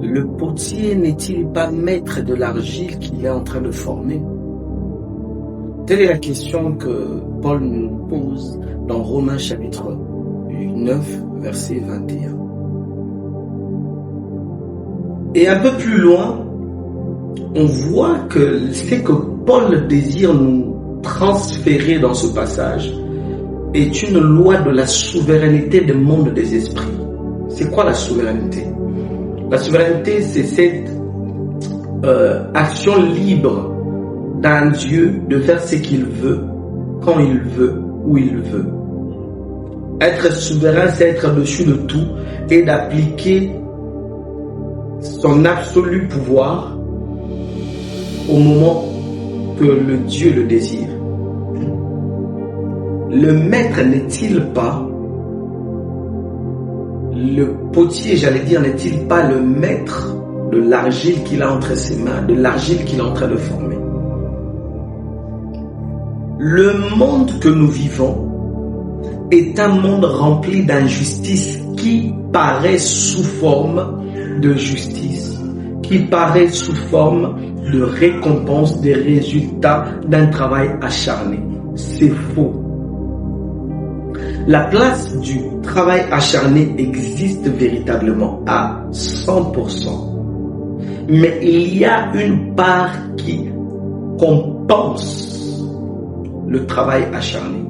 le potier n'est-il pas maître de l'argile qu'il est en train de former? Telle est la question que Paul nous pose dans Romains chapitre 9, verset 21. Et un peu plus loin, on voit que ce que Paul désire nous transférer dans ce passage est une loi de la souveraineté du monde des esprits. C'est quoi la souveraineté? La souveraineté, c'est cette action libre d'un Dieu de faire ce qu'il veut, quand il veut, où il veut. Être souverain, c'est être au-dessus de tout et d'appliquer son absolu pouvoir au moment que le Dieu le désire. Le maître n'est-il pas, le potier, n'est-il pas le maître de l'argile qu'il a entre ses mains, de l'argile qu'il est en train de former? Le monde que nous vivons est un monde rempli d'injustice qui paraît sous forme de justice, qui paraît sous forme de récompense des résultats d'un travail acharné. C'est faux. La place du travail acharné existe véritablement à 100%. Mais il y a une part qui compense le travail acharné.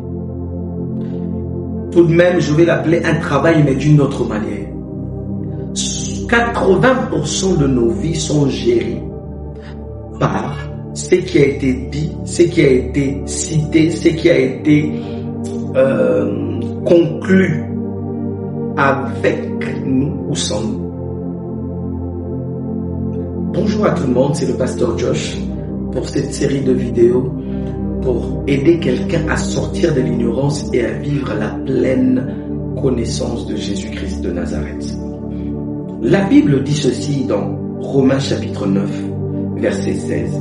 Tout de même, je vais l'appeler un travail, mais d'une autre manière. 80% de nos vies sont gérées par ce qui a été dit, ce qui a été cité, ce qui a été conclu avec nous ou sans nous. Bonjour à tout le monde, c'est le pasteur Josh pour cette série de vidéos pour aider quelqu'un à sortir de l'ignorance et à vivre la pleine connaissance de Jésus-Christ de Nazareth. La Bible dit ceci dans Romains chapitre 9, verset 16.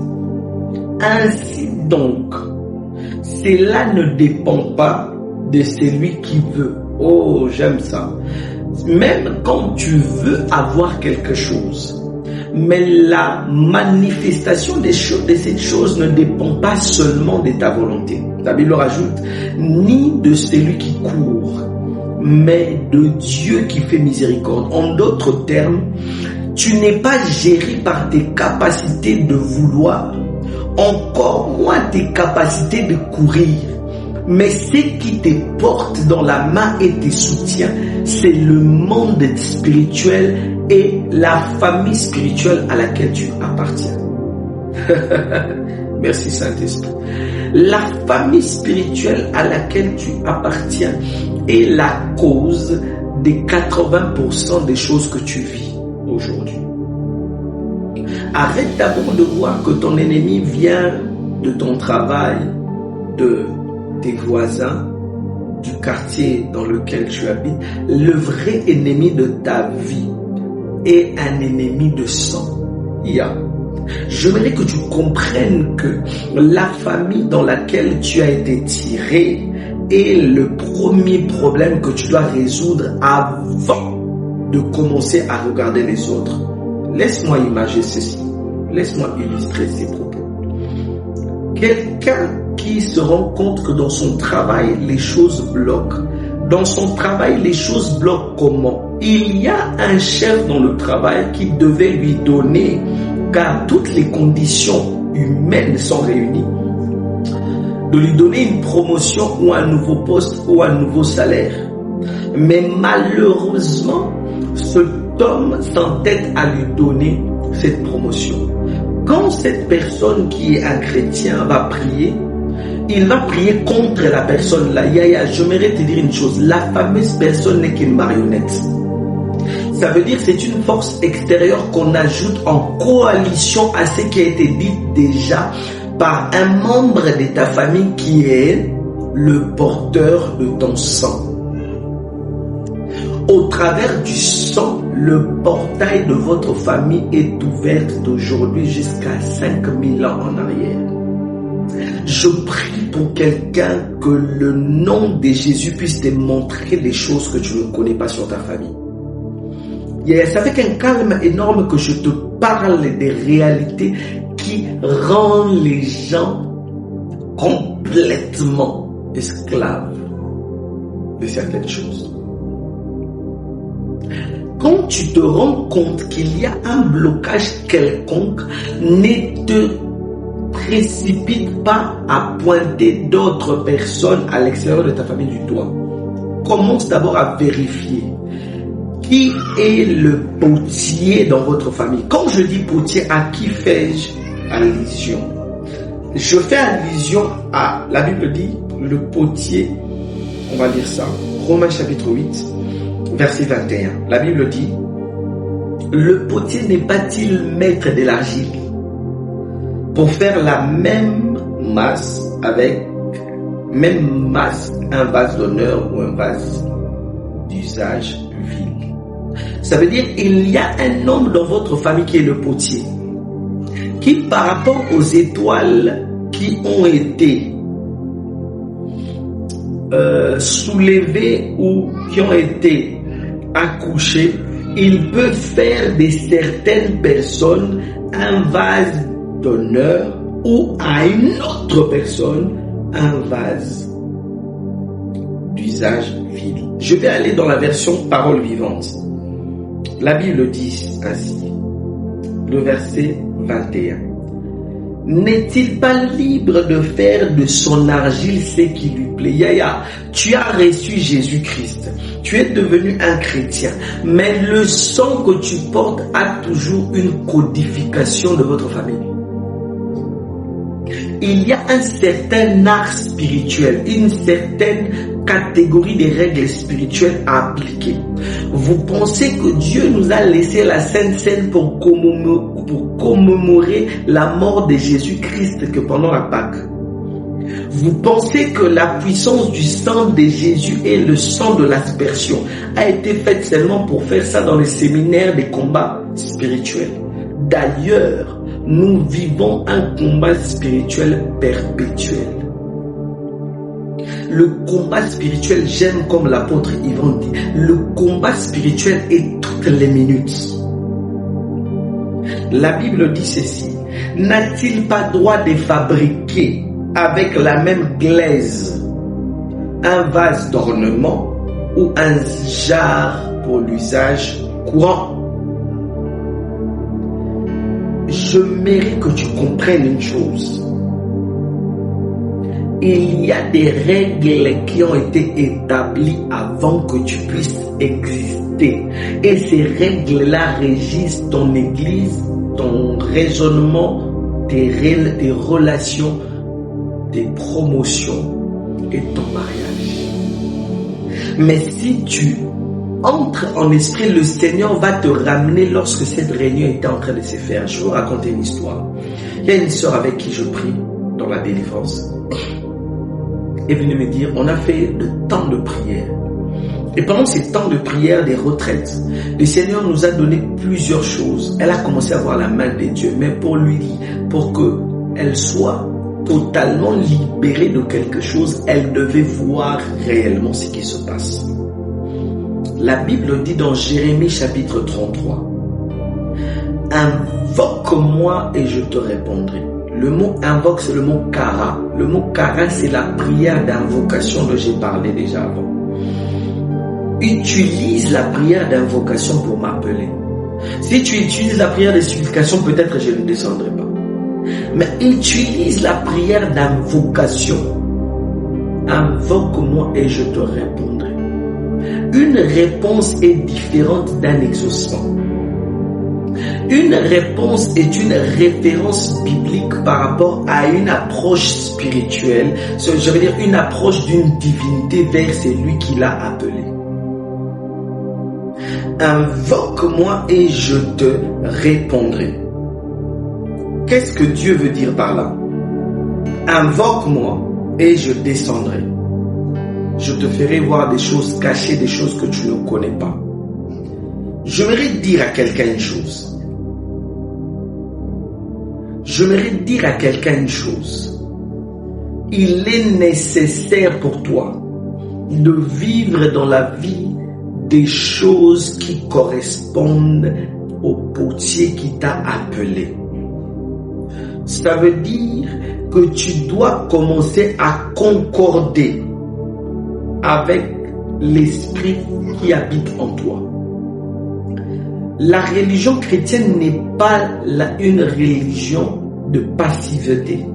Ainsi donc, cela ne dépend pas de celui qui veut. Oh, j'aime ça. Même quand tu veux avoir quelque chose, mais la manifestation de cette chose ne dépend pas seulement de ta volonté. La Bible rajoute, ni de celui qui court, mais de Dieu qui fait miséricorde. En d'autres termes, tu n'es pas géré par tes capacités de vouloir, encore moins tes capacités de courir. Mais ce qui te porte dans la main et te soutient, c'est le monde spirituel et la famille spirituelle à laquelle tu appartiens. Merci Saint-Esprit. La famille spirituelle à laquelle tu appartiens est la cause des 80% des choses que tu vis aujourd'hui. Arrête d'abord de voir que ton ennemi vient de ton travail, de tes voisins, du quartier dans lequel tu habites. Le vrai ennemi de ta vie est un ennemi de sang. J'aimerais que tu comprennes que la famille dans laquelle tu as été tiré est le premier problème que tu dois résoudre avant de commencer à regarder les autres. Laisse-moi imager ceci. Laisse-moi illustrer ces propos. Quelqu'un qui se rend compte que dans son travail, les choses bloquent. Dans son travail, les choses bloquent comment? Il y a un chef dans le travail qui devait lui donner, car toutes les conditions humaines sont réunies, de lui donner une promotion ou un nouveau poste ou un nouveau salaire. Mais malheureusement, cet homme s'entête à lui donner cette promotion. Quand cette personne qui est un chrétien va prier, il va prier contre la personne là. J'aimerais te dire une chose, la fameuse personne n'est qu'une marionnette. Ça veut dire que c'est une force extérieure qu'on ajoute en coalition à ce qui a été dit déjà par un membre de ta famille qui est le porteur de ton sang. Au travers du sang, le portail de votre famille est ouvert d'aujourd'hui jusqu'à 5000 ans en arrière. Je prie pour quelqu'un que le nom de Jésus puisse te montrer les choses que tu ne connais pas sur ta famille. C'est avec un calme énorme que je te parle des réalités qui rendent les gens complètement esclaves de certaines choses. Quand tu te rends compte qu'il y a un blocage quelconque, ne te précipite pas à pointer d'autres personnes à l'extérieur de ta famille du doigt. Commence d'abord à vérifier qui est le potier dans votre famille. Quand je dis potier, à qui fais-je allusion? Je fais allusion à, la Bible dit, le potier, on va lire ça, Romains chapitre 8, verset 21. La Bible dit, le potier n'est pas-il maître de l'argile pour faire la même masse avec un vase d'honneur ou un vase d'usage vil. Ça veut dire il y a un homme dans votre famille qui est le potier, qui par rapport aux étoiles qui ont été soulevées ou qui ont été accouchées, il peut faire de certaines personnes un vase d'honneur ou à une autre personne un vase d'usage vil. Je vais aller dans la version parole vivante. La Bible dit ainsi, le verset 21. N'est-il pas libre de faire de son argile ce qui lui plaît? Yaya, tu as reçu Jésus-Christ, tu es devenu un chrétien, mais le sang que tu portes a toujours une codification de votre famille. Il y a un certain art spirituel, une certaine catégorie de règles spirituelles à appliquer. Vous pensez que Dieu nous a laissé la Sainte Seine pour commémorer la mort de Jésus-Christ que pendant la Pâque? Vous pensez que la puissance du sang de Jésus et le sang de l'aspersion a été faite seulement pour faire ça dans les séminaires des combats spirituels? D'ailleurs, nous vivons un combat spirituel perpétuel. Le combat spirituel, j'aime comme l'apôtre Yvan dit, le combat spirituel est toutes les minutes. La Bible dit ceci, n'a-t-il pas droit de fabriquer avec la même glaise un vase d'ornement ou un jarre pour l'usage courant? Je mérite que tu comprennes une chose. Il y a des règles qui ont été établies avant que tu puisses exister. Et ces règles-là régissent ton église, ton raisonnement, tes relations, tes promotions et ton mariage. Mais si tu entres en esprit, le Seigneur va te ramener lorsque cette réunion était en train de se faire. Je vais vous raconter une histoire. Il y a une sœur avec qui je prie dans la délivrance. Elle venait me dire, on a fait de temps de prière. Et pendant ces temps de prière, des retraites, le Seigneur nous a donné plusieurs choses. Elle a commencé à voir la main de Dieu, mais pour qu'elle soit totalement libérée de quelque chose, elle devait voir réellement ce qui se passe. La Bible dit dans Jérémie chapitre 33, « Invoque-moi et je te répondrai ». Le mot invoque, c'est le mot kara. Le mot kara, c'est la prière d'invocation dont j'ai parlé déjà avant. Utilise la prière d'invocation pour m'appeler. Si tu utilises la prière de supplication, peut-être je ne descendrai pas. Mais utilise la prière d'invocation. Invoque-moi et je te répondrai. Une réponse est différente d'un exaucement. Une réponse est une référence biblique par rapport à une approche spirituelle, je veux dire une approche d'une divinité vers celui qui l'a appelé. Invoque-moi et je te répondrai. Qu'est-ce que Dieu veut dire par là? Invoque-moi et je descendrai. Je te ferai voir des choses cachées, des choses que tu ne connais pas. J'aimerais dire à quelqu'un une chose. J'aimerais dire à quelqu'un une chose. Il est nécessaire pour toi de vivre dans la vie des choses qui correspondent au potier qui t'a appelé. Ça veut dire que tu dois commencer à concorder avec l'esprit qui habite en toi. La religion chrétienne n'est pas une religion de passivité.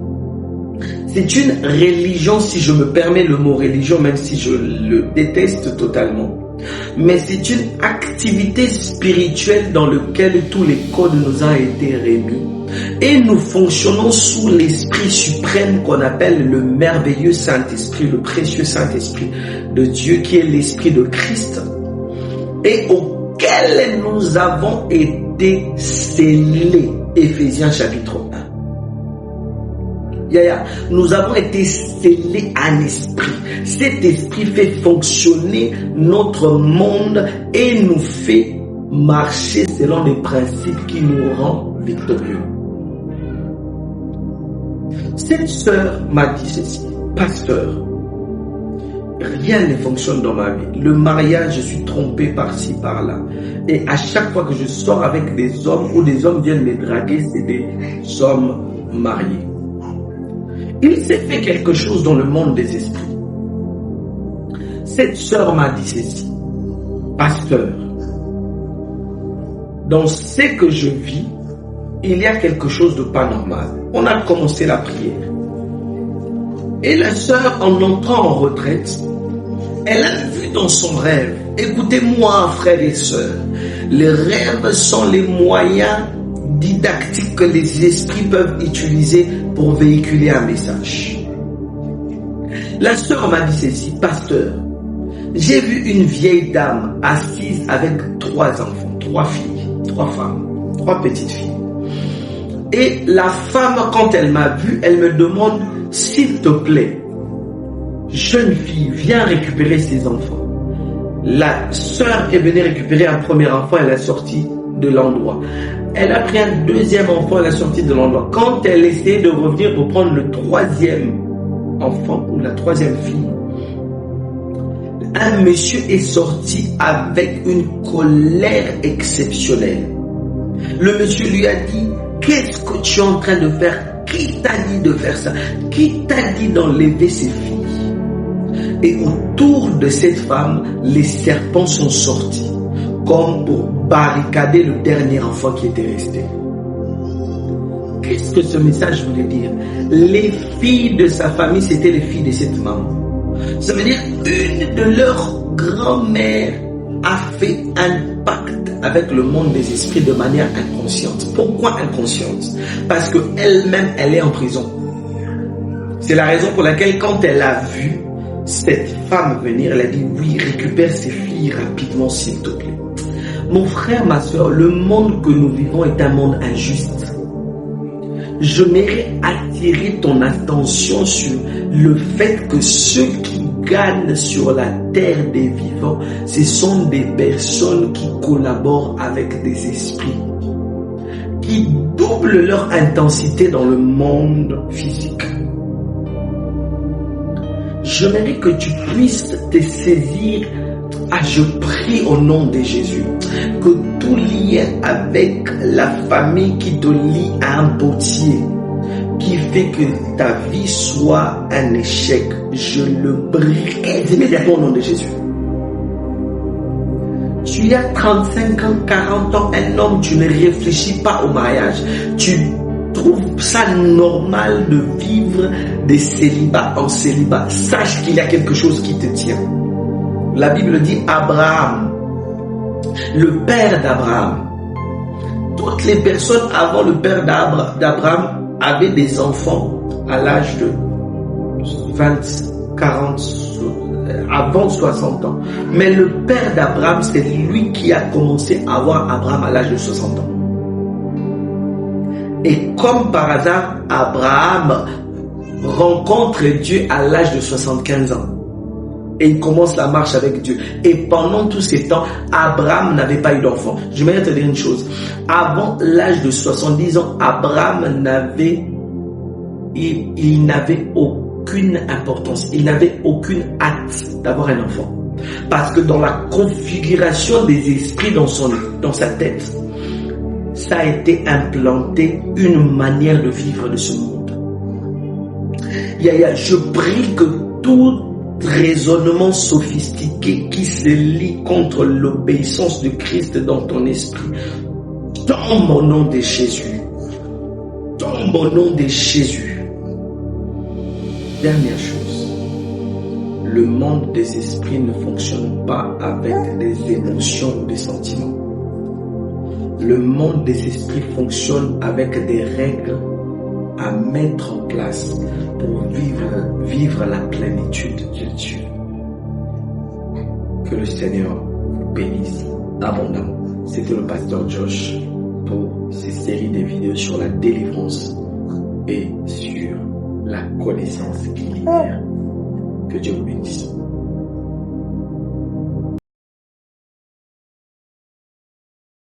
C'est une religion, si je me permets le mot religion, même si je le déteste totalement. Mais c'est une activité spirituelle dans laquelle tous les codes nous ont été remis. Et nous fonctionnons sous l'Esprit suprême qu'on appelle le merveilleux Saint-Esprit, le précieux Saint-Esprit de Dieu qui est l'Esprit de Christ et auquel nous avons été scellés. Éphésiens chapitre 1. Nous avons été scellés en esprit. Cet esprit fait fonctionner notre monde et nous fait marcher selon les principes qui nous rendent victorieux. Cette sœur m'a dit ceci: pasteur, rien ne fonctionne dans ma vie. Le mariage, je suis trompé par-ci, par-là. Et à chaque fois que je sors avec des hommes ou des hommes viennent me draguer, c'est des hommes mariés. Il s'est fait quelque chose dans le monde des esprits. Cette sœur m'a dit ceci: pasteur, dans ce que je vis, il y a quelque chose de pas normal. On a commencé la prière. Et la sœur, en entrant en retraite, elle a vu dans son rêve. Écoutez-moi, frères et sœurs, les rêves sont les moyens didactiques que les esprits peuvent utiliser pour véhiculer un message. La sœur m'a dit ceci: pasteur, j'ai vu une vieille dame assise avec 3 enfants, 3 filles, 3 femmes, 3 petites filles. Et la femme, quand elle m'a vu, elle me demande: s'il te plaît, jeune fille, viens récupérer ces enfants. La sœur est venue récupérer un premier enfant, elle est sortie de l'endroit. Elle a pris un deuxième enfant, elle est sortie de l'endroit. Quand elle essayait de revenir pour prendre le 3e enfant ou la 3e fille, un monsieur est sorti avec une colère exceptionnelle. Le monsieur lui a dit: qu'est-ce que tu es en train de faire? Qui t'a dit de faire ça? Qui t'a dit d'enlever ces filles? Et autour de cette femme, les serpents sont sortis, comme pour barricader le dernier enfant qui était resté. Qu'est-ce que ce message voulait dire? Les filles de sa famille, c'était les filles de cette maman. Ça veut dire une de leurs grand-mères a fait un pacte avec le monde des esprits de manière inconsciente. Pourquoi inconsciente? Parce qu'elle-même, elle est en prison. C'est la raison pour laquelle quand elle a vu cette femme venir, elle a dit: oui, récupère ces filles rapidement, s'il te plaît. Mon frère, ma soeur, le monde que nous vivons est un monde injuste. J'aimerais attirer ton attention sur le fait que ceux qui gagnent sur la terre des vivants, ce sont des personnes qui collaborent avec des esprits, qui doublent leur intensité dans le monde physique. J'aimerais que tu puisses te saisir. Je prie au nom de Jésus que tout lien avec la famille qui te lie à un potier, qui fait que ta vie soit un échec, je le brise immédiatement au nom de Jésus. Tu as 35 ans, 40 ans, un homme, tu ne réfléchis pas au mariage. Tu trouves ça normal de vivre des célibats en célibat. Sache qu'il y a quelque chose qui te tient. La Bible dit Abraham, le père d'Abraham. Toutes les personnes avant le père d'Abraham avaient des enfants à l'âge de 20, 40, avant 60 ans. Mais le père d'Abraham, c'est lui qui a commencé à avoir Abraham à l'âge de 60 ans. Et comme par hasard, Abraham rencontre Dieu à l'âge de 75 ans. Et il commence la marche avec Dieu. Et pendant tous ces temps, Abraham n'avait pas eu d'enfant. Je vais te dire une chose. Avant l'âge de 70 ans, Abraham n'avait aucune importance. Il n'avait aucune hâte d'avoir un enfant. Parce que dans la configuration des esprits dans sa tête, ça a été implanté une manière de vivre de ce monde. Je prie que tout raisonnement sophistiqué qui se lie contre l'obéissance de Christ dans ton esprit tombe au nom de Jésus. Tombe au nom de Jésus. Dernière chose, le monde des esprits ne fonctionne pas avec des émotions ou des sentiments. Le monde des esprits fonctionne avec des règles à mettre en place pour vivre la plénitude de Dieu. Que le Seigneur vous bénisse abondamment. C'était le pasteur Josh pour ces séries de vidéos sur la délivrance et sur la connaissance qui libère. Que Dieu vous bénisse.